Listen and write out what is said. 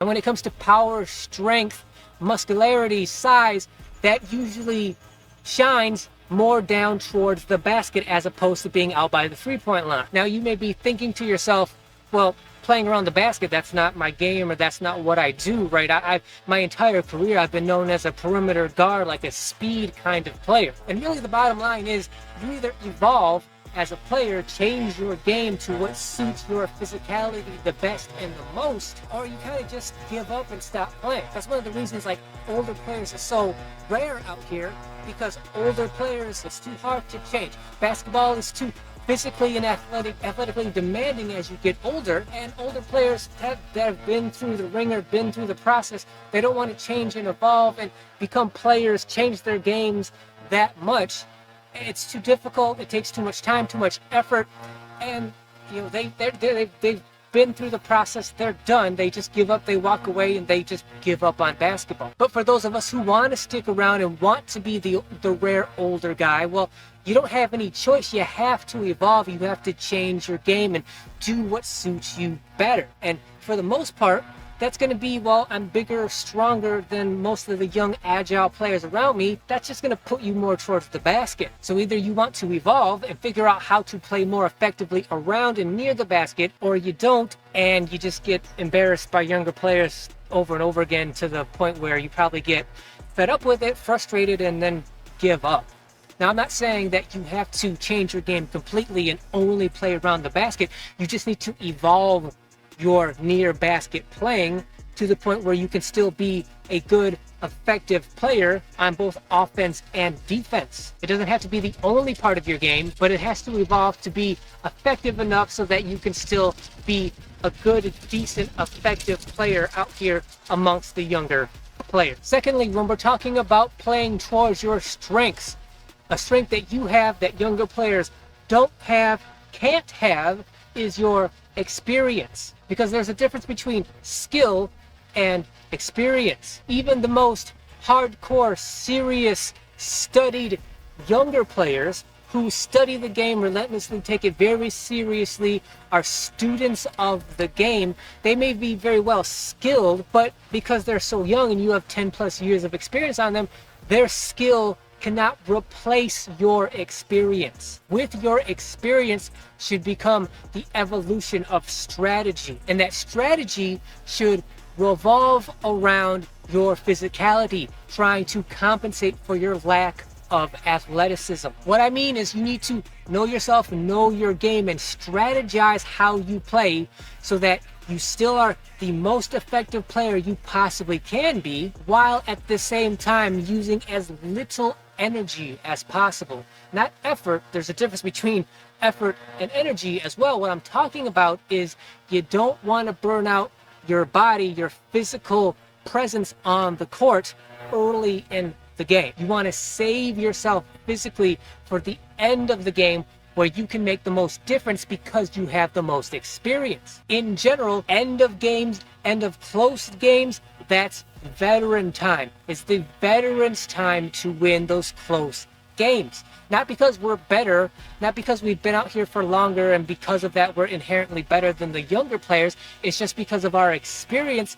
And when it comes to power, strength, muscularity, size, that usually shines more down towards the basket as opposed to being out by the three-point line. Now you may be thinking to yourself, well, playing around the basket, that's not my game, or that's not what I do, right? My entire career I've been known as a perimeter guard, like a speed kind of player. And really the bottom line is you either evolve as a player, change your game to what suits your physicality the best and the most, or you kind of just give up and stop playing. That's one of the reasons like older players are so rare out here, because older players, it's too hard to change. Basketball is too physically and athletically demanding as you get older, and older players that have been through the ringer, been through the process, they don't want to change and evolve and become players, change their games that much. It's too difficult, it takes too much time, too much effort, and you know they've been through the process, they're done, they just give up, they walk away, and they just give up on basketball. But for those of us who want to stick around and want to be the rare older guy, well, you don't have any choice. You have to evolve, you have to change your game and do what suits you better. And for the most part, that's going to be, well, I'm bigger, stronger than most of the young, agile players around me. That's just going to put you more towards the basket. So either you want to evolve and figure out how to play more effectively around and near the basket, or you don't, and you just get embarrassed by younger players over and over again to the point where you probably get fed up with it, frustrated, and then give up. Now, I'm not saying that you have to change your game completely and only play around the basket. You just need to evolve your near basket playing to the point where you can still be a good, effective player on both offense and defense. It doesn't have to be the only part of your game, but it has to evolve to be effective enough so that you can still be a good, decent, effective player out here amongst the younger players. Secondly, when we're talking about playing towards your strengths, a strength that you have that younger players don't have, can't have, is your experience. Because there's a difference between skill and experience. Even the most hardcore, serious, studied younger players who study the game relentlessly, take it very seriously, are students of the game, they may be very well skilled, but because they're so young and you have 10 plus years of experience on them, their skill cannot replace your experience. With your experience should become the evolution of strategy, and that strategy should revolve around your physicality, trying to compensate for your lack of athleticism. What I mean is you need to know yourself, know your game, and strategize how you play so that you still are the most effective player you possibly can be, while at the same time using as little energy as possible. Not effort. There's a difference between effort and energy as well. What I'm talking about is you don't want to burn out your body, your physical presence on the court early in the game. You want to save yourself physically for the end of the game, where you can make the most difference because you have the most experience. In general, end of games, end of close games, that's veteran time. It's the veterans' time to win those close games. Not because we're better, not because we've been out here for longer and because of that we're inherently better than the younger players. It's just because of our experience